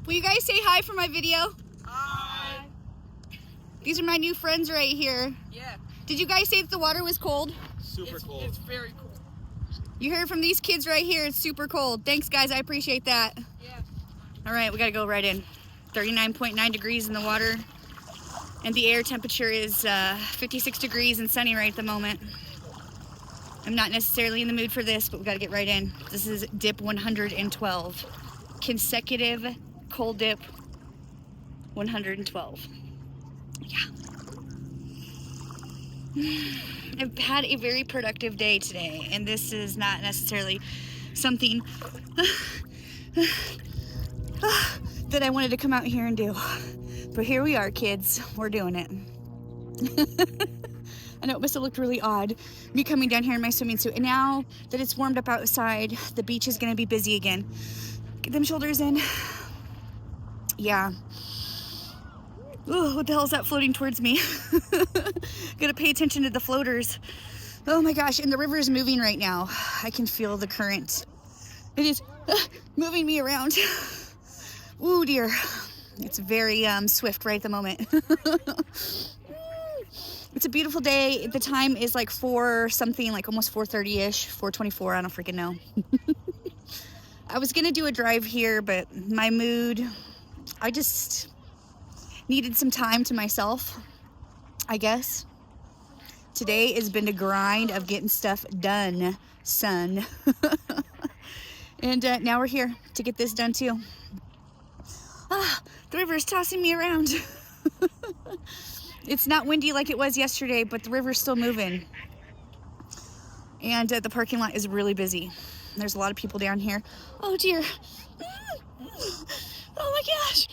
Will you guys say hi for my video? Hi. These are my new friends right here. Yeah. Did you guys say that the water was cold? Super cold. It's very cool. You heard from these kids right here. It's super cold. Thanks, guys. I appreciate that. Yeah. All right, we got to go right in. 39.9 degrees in the water. And the air temperature is 56 degrees and sunny right at the moment. I'm not necessarily in the mood for this, but we got to get right in. This is dip 112. Consecutive cold dip 112. Yeah. I've had a very productive day today, and this is not necessarily something that I wanted to come out here and do. But here we are, kids. We're doing it. I know it must have looked really odd, me coming down here in my swimming suit. And now that it's warmed up outside, the beach is going to be busy again. Get them shoulders in. Yeah. Ooh, what the hell is that floating towards me? Gotta pay attention to the floaters. Oh my gosh, and the river is moving right now. I can feel the current. It is moving me around. Ooh dear. It's very swift right at the moment. It's a beautiful day. The time is like 4 something, like almost 4:30-ish, 4:24, I don't freaking know. I was gonna do a drive here, but my mood, I just needed some time to myself, I guess. Today has been a grind of getting stuff done, son. And now we're here to get this done too. Ah, the river is tossing me around. It's not windy like it was yesterday, but the river's still moving. And the parking lot is really busy. There's a lot of people down here. Oh dear. Oh my gosh.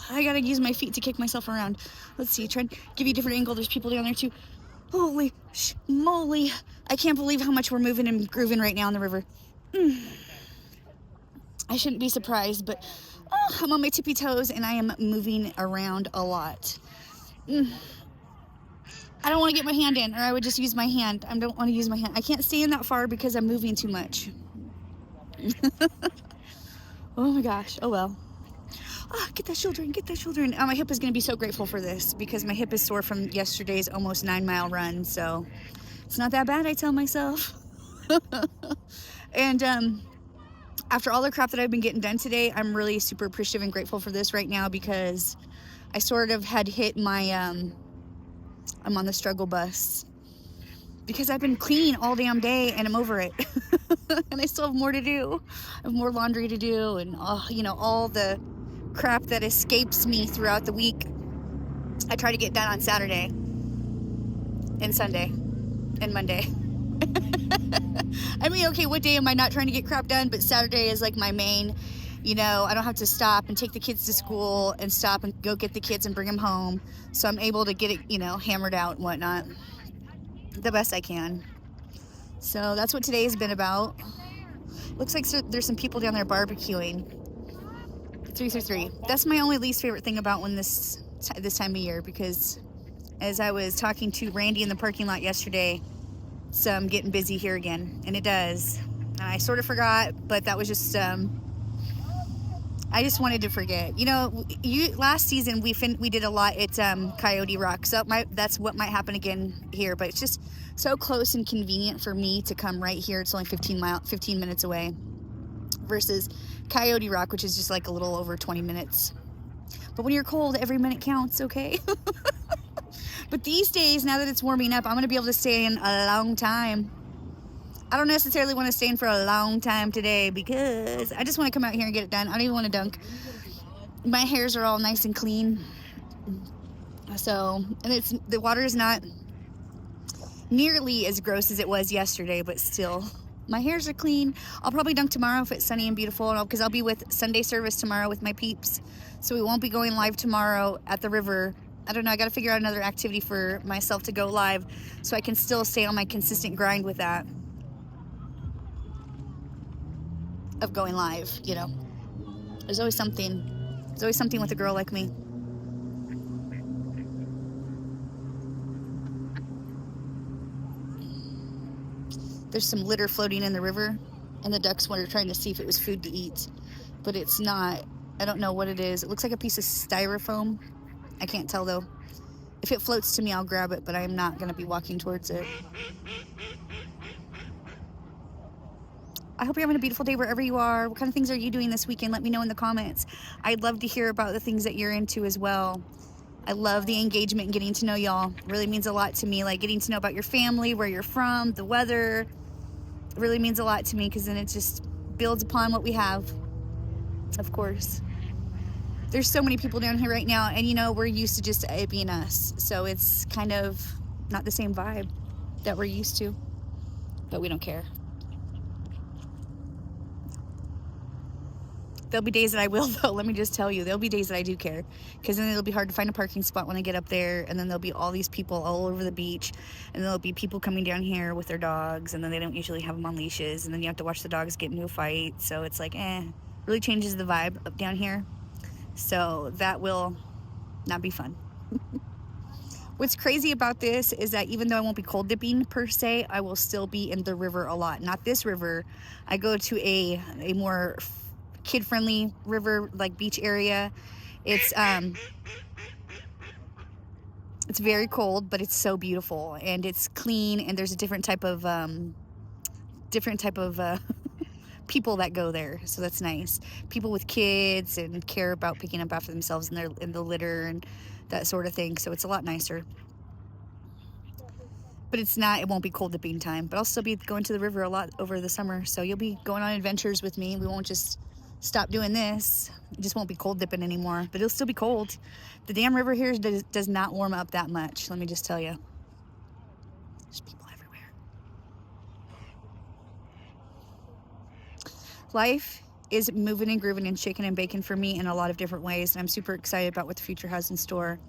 I gotta use my feet to kick myself around. Let's see, try and give you a different angle. There's people down there too. Holy moly. I can't believe how much we're moving and grooving right now in the river. I shouldn't be surprised, but I'm on my tippy toes and I am moving around a lot. I don't want to get my hand in, or I would just use my hand. I don't want to use my hand. I can't stand that far because I'm moving too much. Oh my gosh. Oh well. Get that shoulder in, get that shoulder in. My hip is going to be so grateful for this because my hip is sore from yesterday's almost 9-mile run. So it's not that bad, I tell myself. And after all the crap that I've been getting done today, I'm really super appreciative and grateful for this right now because I sort of had hit my, I'm on the struggle bus because I've been clean all damn day and I'm over it. And I still have more to do. I have more laundry to do and, you know, all the crap that escapes me throughout the week. I try to get done on Saturday and Sunday and Monday. I mean, okay, what day am I not trying to get crap done? But Saturday is like my main, you know, I don't have to stop and take the kids to school and stop and go get the kids and bring them home. So I'm able to get it, you know, hammered out and whatnot the best I can. So that's what today has been about. Looks like there's some people down there barbecuing. 333. That's my only least favorite thing about when this time of year, because as I was talking to Randy in the parking lot yesterday, so I'm getting busy here again, and it does. And I sort of forgot, but that was just I just wanted to forget. You know, last season we did a lot at Coyote Rock, so that's what might happen again here. But it's just so close and convenient for me to come right here. It's only 15 minutes away, versus Coyote Rock, which is just like a little over 20 minutes. But when you're cold, every minute counts, okay? But these days, now that it's warming up, I'm going to be able to stay in a long time. I don't necessarily want to stay in for a long time today because I just want to come out here and get it done. I don't even want to dunk. My hairs are all nice and clean. So, and the water is not nearly as gross as it was yesterday, but still, my hairs are clean. I'll probably dunk tomorrow if it's sunny and beautiful, because I'll be with Sunday service tomorrow with my peeps. So we won't be going live tomorrow at the river. I don't know, I got to figure out another activity for myself to go live so I can still stay on my consistent grind with that. Of going live, you know. There's always something. There's always something with a girl like me. There's some litter floating in the river, and the ducks were trying to see if it was food to eat. but it's not. I don't know what it is. It looks like a piece of styrofoam. I can't tell though. If it floats to me, I'll grab it, but I'm not going to be walking towards it. I hope you're having a beautiful day wherever you are. What kind of things are you doing this weekend? Let me know in the comments. I'd love to hear about the things that you're into as well. I love the engagement and getting to know y'all. It really means a lot to me, like getting to know about your family, where you're from, the weather. It really means a lot to me because then it just builds upon what we have, of course. There's so many people down here right now, and you know, we're used to just it being us. So it's kind of not the same vibe that we're used to, but we don't care. There'll be days that I will, though. Let me just tell you, there'll be days that I do care, because then it'll be hard to find a parking spot when I get up there, and then there'll be all these people all over the beach, and there'll be people coming down here with their dogs, and then they don't usually have them on leashes, and then you have to watch the dogs get into a fight. So it's like, really changes the vibe up down here. So that will not be fun. What's crazy about this is that even though I won't be cold dipping per se, I will still be in the river a lot. Not this river. I go to a more kid-friendly river, like beach area. It's very cold, but it's so beautiful, and it's clean, and there's a different type of people that go there, so that's nice. People with kids and care about picking up after themselves in the litter and that sort of thing. So it's a lot nicer. But it won't be cold dipping time. But I'll still be going to the river a lot over the summer. So you'll be going on adventures with me. We won't just stop doing this. It just won't be cold dipping anymore. But it'll still be cold. The damn river here does not warm up that much. Let me just tell you. There's people everywhere. Life is moving and grooving and shaking and baking for me in a lot of different ways, and I'm super excited about what the future has in store.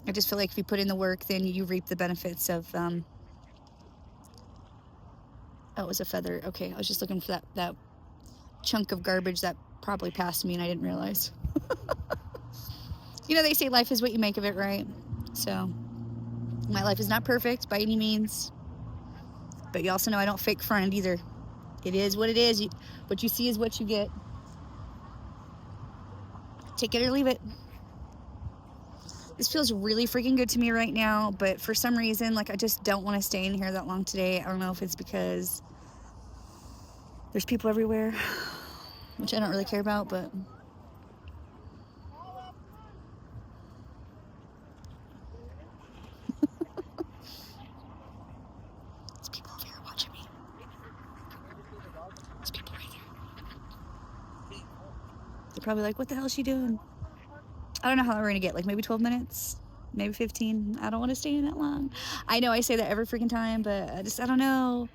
I just feel like if you put in the work, then you reap the benefits of oh, it was a feather. Okay, I was just looking for that chunk of garbage that probably passed me and I didn't realize. You know, they say life is what you make of it, right? So my life is not perfect by any means, but you also know I don't fake front either. It is what it is. What you see is what you get. Take it or leave it. This feels really freaking good to me right now, but for some reason, like, I just don't want to stay in here that long today. I don't know if it's because there's people everywhere, which I don't really care about, but there's people over here watching me. There's people right there. They're probably like, what the hell is she doing? I don't know how long we're gonna get, like maybe 12 minutes, maybe 15. I don't want to stay in that long. I know I say that every freaking time, but I don't know.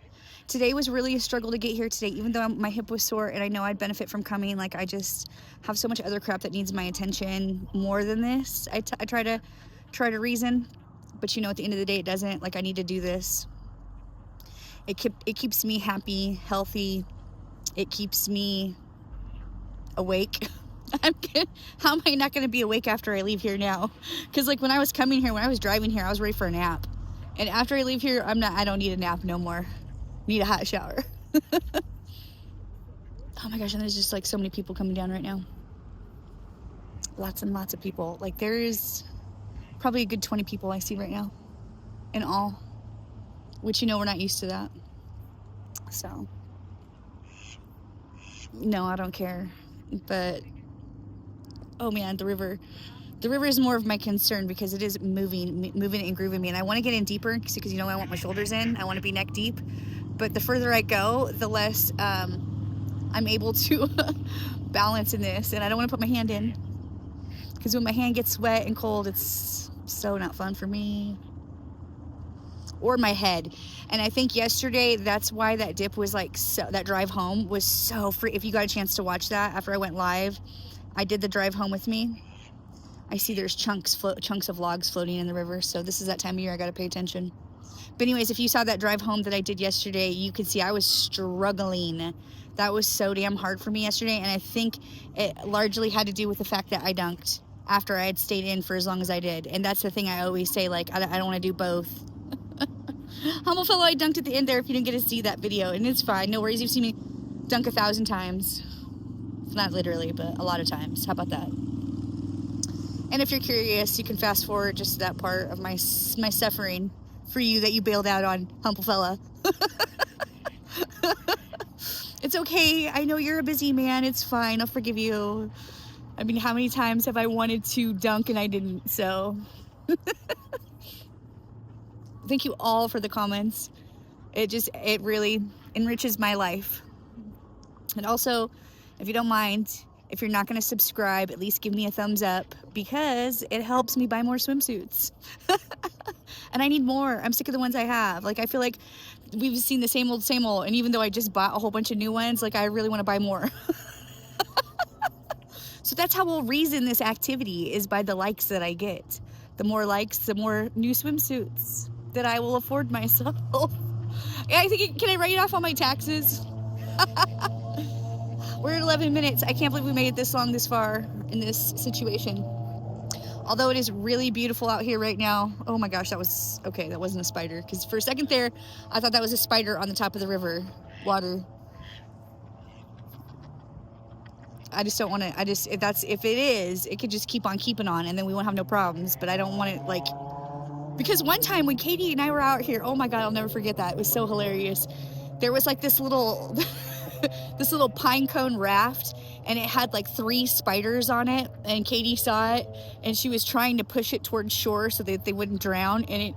Today was really a struggle to get here today, even though my hip was sore and I know I'd benefit from coming. Like, I just have so much other crap that needs my attention more than this. I try to reason, but you know, at the end of the day, it doesn't. Like, I need to do this. It keeps me happy, healthy. It keeps me awake. How am I not going to be awake after I leave here now? Because, like, when I was coming here, when I was driving here, I was ready for a nap. And after I leave here, I don't need a nap no more. Need a hot shower. Oh my gosh, and there's just like so many people coming down right now. Lots and lots of people. Like, there's probably a good 20 people I see right now in all, which, you know, we're not used to that. So, no, I don't care. But oh man, the river is more of my concern because it is moving and grooving me, and I want to get in deeper because, you know, I want my shoulders in. I want to be neck deep, but the further I go, the less I'm able to balance in this, and I don't want to put my hand in because when my hand gets wet and cold, it's so not fun for me. Or my head. And I think yesterday, that's why that dip was like, so that drive home was so free. If you got a chance to watch that after I went live, I did the drive home with me. I see there's chunks of logs floating in the river, so this is that time of year I gotta pay attention. But anyways, if you saw that drive home that I did yesterday, you could see I was struggling. That was so damn hard for me yesterday, and I think it largely had to do with the fact that I dunked after I had stayed in for as long as I did. And that's the thing I always say, like, I don't want to do both. Humble fellow, I dunked at the end there if you didn't get to see that video, and it's fine. No worries, you've seen me dunk 1,000 times. Not literally, but a lot of times. How about that? And if you're curious, you can fast forward just to that part of my suffering for you that you bailed out on, humble fella. It's okay. I know you're a busy man. It's fine. I'll forgive you. I mean, how many times have I wanted to dunk and I didn't? So thank you all for the comments. It really enriches my life. And also, if you don't mind, if you're not going to subscribe, at least give me a thumbs up, because it helps me buy more swimsuits. And I need more. I'm sick of the ones I have. Like, I feel like we've seen the same old, and even though I just bought a whole bunch of new ones, like, I really want to buy more. So that's how we'll reason this activity, is by the likes that I get. The more likes, the more new swimsuits that I will afford myself. I think, can I write it off on my taxes? We're at 11 minutes. I can't believe we made it this long, this far in this situation. Although it is really beautiful out here right now. Oh my gosh, that wasn't a spider. Because for a second there, I thought that was a spider on the top of the river water. I just don't want to, if it is, it could just keep on keeping on and then we won't have no problems. But I don't want it, like, because one time when Katie and I were out here, oh my God, I'll never forget that. It was so hilarious. There was like this little, this little pine cone raft, and it had like 3 spiders on it, and Katie saw it and she was trying to push it towards shore so that they wouldn't drown, and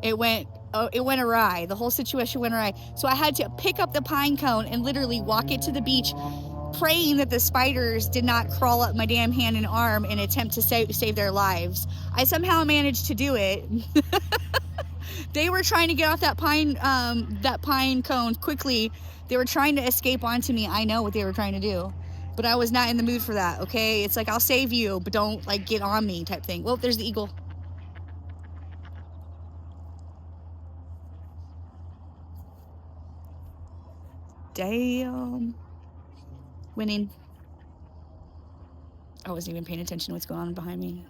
it went awry. The whole situation went awry. So I had to pick up the pine cone and literally walk it to the beach, praying that the spiders did not crawl up my damn hand and arm in an attempt to save their lives. I somehow managed to do it. They were trying to get off that pine cone quickly. They were trying to escape onto me. I know what they were trying to do, but I was not in the mood for that. Okay, it's like, I'll save you, but don't like get on me type thing. Well, there's the eagle. Damn. Winning. I wasn't even paying attention to what's going on behind me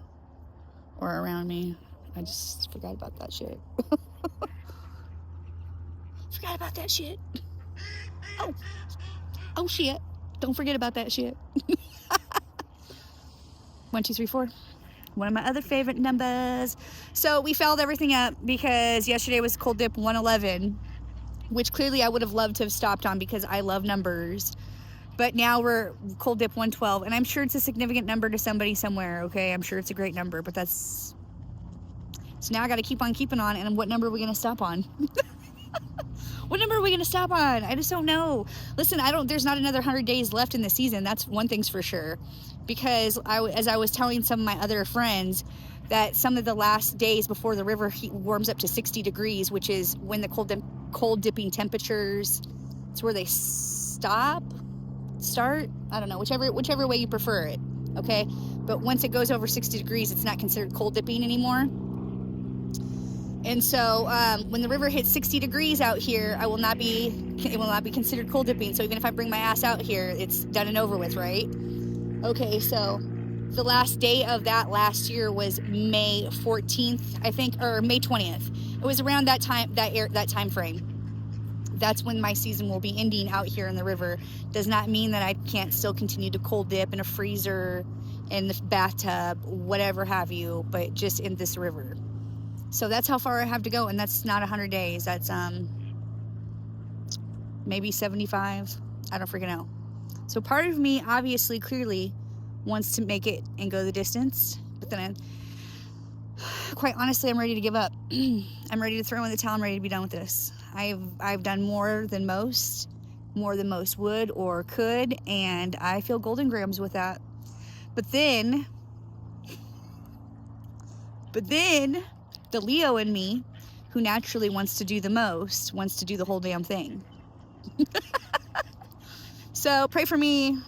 or around me. I just forgot about that shit. Forgot about that shit. Oh shit. Don't forget about that shit. 1, 2, 3, 4. One of my other favorite numbers. So we fouled everything up because yesterday was cold dip 111, which clearly I would have loved to have stopped on because I love numbers. But now we're cold dip 112, and I'm sure it's a significant number to somebody somewhere, okay? I'm sure it's a great number, but that's... So now I got to keep on keeping on, and what number are we going to stop on? What number are we going to stop on? I just don't know. Listen, there's not another 100 days left in the season. That's one thing's for sure. Because as I was telling some of my other friends, that some of the last days before the river heat warms up to 60 degrees, which is when the cold dipping temperatures, it's where they start, I don't know, whichever way you prefer it, okay? But once it goes over 60 degrees, it's not considered cold dipping anymore. And so when the river hits 60 degrees out here, it will not be considered cold dipping. So even if I bring my ass out here, it's done and over with, right? Okay, so the last day of that last year was May 14th, I think, or May 20th. It was around that time, that time frame. That's when my season will be ending out here in the river. Does not mean that I can't still continue to cold dip in a freezer, in the bathtub, whatever have you, but just in this river. So that's how far I have to go, and that's not 100 days. That's maybe 75. I don't freaking know. So part of me, obviously, clearly, wants to make it and go the distance, but then quite honestly, I'm ready to give up. I'm ready to throw in the towel. I'm ready to be done with this. I've done more than most would or could, and I feel golden grams with that. But then the Leo in me, who naturally wants to do the most, wants to do the whole damn thing. So pray for me.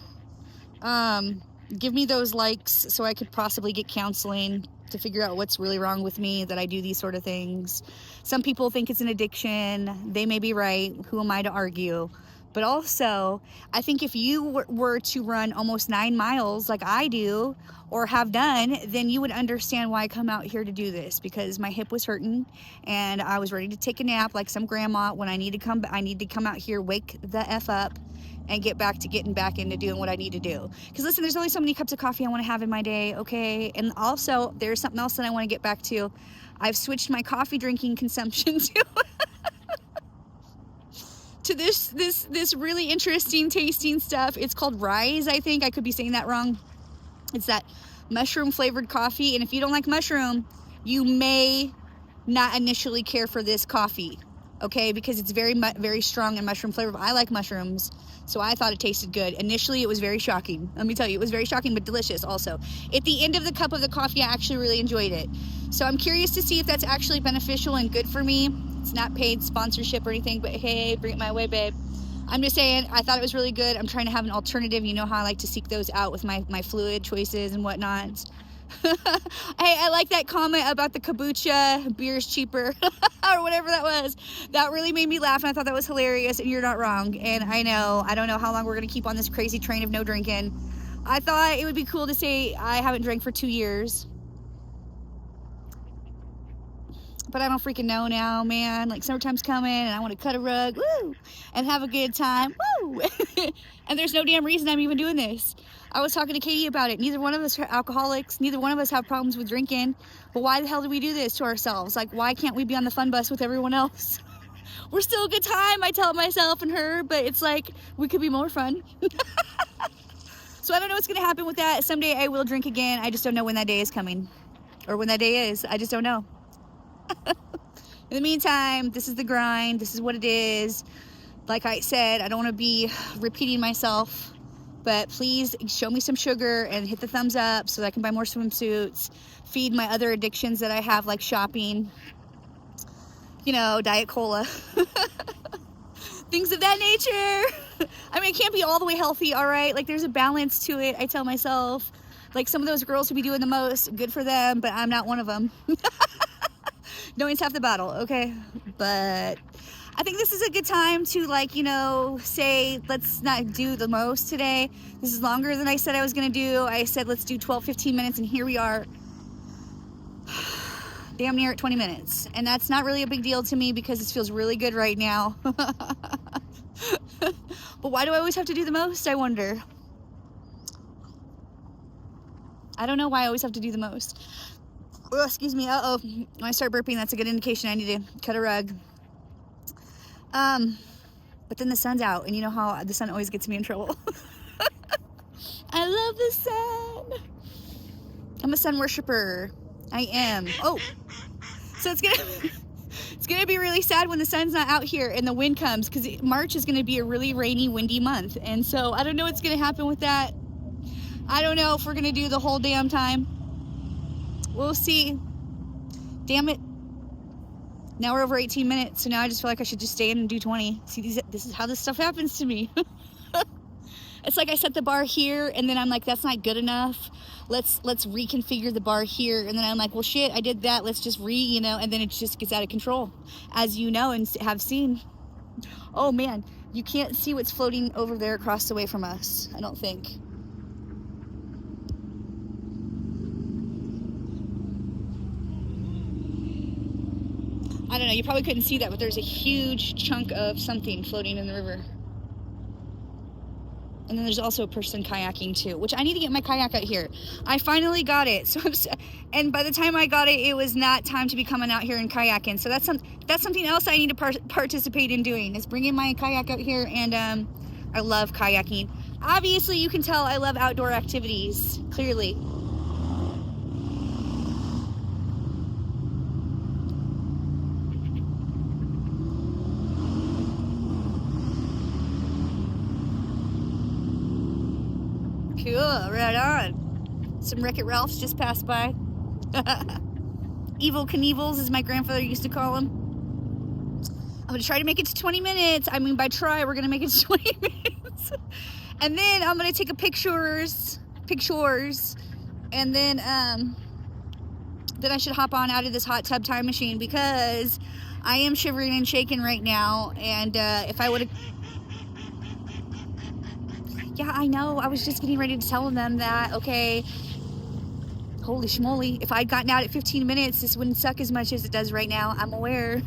Give me those likes so I could possibly get counseling to figure out what's really wrong with me, that I do these sort of things. Some people think it's an addiction. They may be right. Who am I to argue? But also, I think if you were to run almost 9 miles like I do or have done, then you would understand why I come out here to do this, because my hip was hurting and I was ready to take a nap like some grandma when I need to come out here, wake the F up and get back to getting back into doing what I need to do. Because listen, there's only so many cups of coffee I want to have in my day, okay? And also, there's something else that I want to get back to. I've switched my coffee drinking consumption to this really interesting tasting stuff. It's called Rise, I think. I could be saying that wrong. It's that mushroom flavored coffee, and if you don't like mushroom, you may not initially care for this coffee, okay? Because it's very strong and mushroom flavored. I like mushrooms, so I thought it tasted good. Initially, it was very shocking. Let me tell you, it was very shocking, but delicious also. At the end of the cup of the coffee, I actually really enjoyed it. So I'm curious to see if that's actually beneficial and good for me. It's not paid sponsorship or anything, but hey, bring it my way, babe. I'm just saying, I thought it was really good. I'm trying to have an alternative. You know how I like to seek those out with my fluid choices and whatnot. Hey, I like that comment about the kombucha, beer's cheaper, or whatever that was. That really made me laugh, and I thought that was hilarious, and you're not wrong. And I don't know how long we're going to keep on this crazy train of no drinking. I thought it would be cool to say I haven't drank for 2 years. But I don't freaking know now, man. Like, summertime's coming, and I want to cut a rug, woo, and have a good time, woo. And there's no damn reason I'm even doing this. I was talking to Katie about it. Neither one of us are alcoholics. Neither one of us have problems with drinking. But why the hell do we do this to ourselves? Like, why can't we be on the fun bus with everyone else? We're still a good time, I tell myself and her, but it's like, we could be more fun. So I don't know what's going to happen with that. Someday I will drink again. I just don't know when that day is coming. Or when that day is. I just don't know. In the meantime, this is the grind. This is what it is. Like I said, I don't want to be repeating myself, but please show me some sugar and hit the thumbs up so that I can buy more swimsuits, feed my other addictions that I have, like shopping, you know, Diet Cola, things of that nature. I mean, it can't be all the way healthy, all right? Like, there's a balance to it, I tell myself. Like, some of those girls who be doing the most, good for them, but I'm not one of them. Knowing's half the battle, okay? But I think this is a good time to, like, you know, say, let's not do the most today. This is longer than I said I was gonna do. I said, let's do 12, 15 minutes, and here we are. Damn near at 20 minutes. And that's not really a big deal to me because this feels really good right now. But why do I always have to do the most, I wonder? I don't know why I always have to do the most. Oh, excuse me. Uh-oh. When I start burping, that's a good indication I need to cut a rug. But then the sun's out, and you know how the sun always gets me in trouble. I love the sun. I'm a sun worshiper. I am. Oh, so it's gonna be really sad when the sun's not out here and the wind comes, because March is gonna be a really rainy, windy month, and so I don't know what's gonna happen with that. I don't know if we're gonna do the whole damn time. We'll see. Damn it. Now we're over 18 minutes, so now I just feel like I should just stay in and do 20. See, this is how this stuff happens to me. It's like I set the bar here, and then I'm like, that's not good enough. Let's reconfigure the bar here, and then I'm like, well, shit, I did that. Let's just you know, and then it just gets out of control, as you know and have seen. Oh man, you can't see what's floating over there across the way from us, I don't think. I don't know, you probably couldn't see that, but there's a huge chunk of something floating in the river. And then there's also a person kayaking too, which I need to get my kayak out here. I finally got it. And by the time I got it, it was not time to be coming out here and kayaking. So that's something else I need to participate in doing, is bringing my kayak out here. And I love kayaking. Obviously, you can tell I love outdoor activities, clearly. Cool, right on. Some Wreck-It Ralphs just passed by. Evil Knievels, as my grandfather used to call them. I'm gonna try to make it to 20 minutes. I mean, by try, we're gonna make it to 20 minutes. And then I'm gonna take pictures, and then I should hop on out of this hot tub time machine, because I am shivering and shaking right now. And if I would have... Yeah, I know. I was just getting ready to tell them that, okay, holy schmoly, if I'd gotten out at 15 minutes, this wouldn't suck as much as it does right now. I'm aware.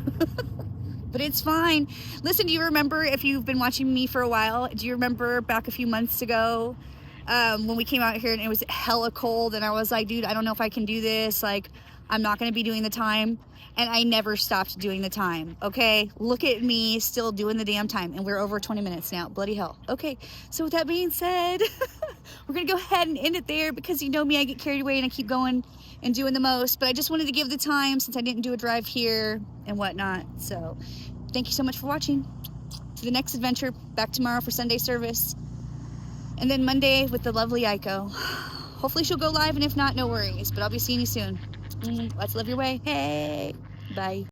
but it's fine. Listen, do you remember, if you've been watching me for a while, do you remember back a few months ago when we came out here and it was hella cold and I was like, dude, I don't know if I can do this. Like, I'm not going to be doing the time. And I never stopped doing the time. Okay, look at me still doing the damn time, and we're over 20 minutes now. Bloody hell. Okay, so with that being said, we're gonna go ahead and end it there, because you know me, I get carried away and I keep going and doing the most. But I just wanted to give the time, since I didn't do a drive here and whatnot. So thank you so much for watching. To the next adventure, back tomorrow for Sunday service, and then Monday with the lovely Aiko. Hopefully she'll go live, and if not, no worries, but I'll be seeing you soon. Let's live your way. Hey, bye.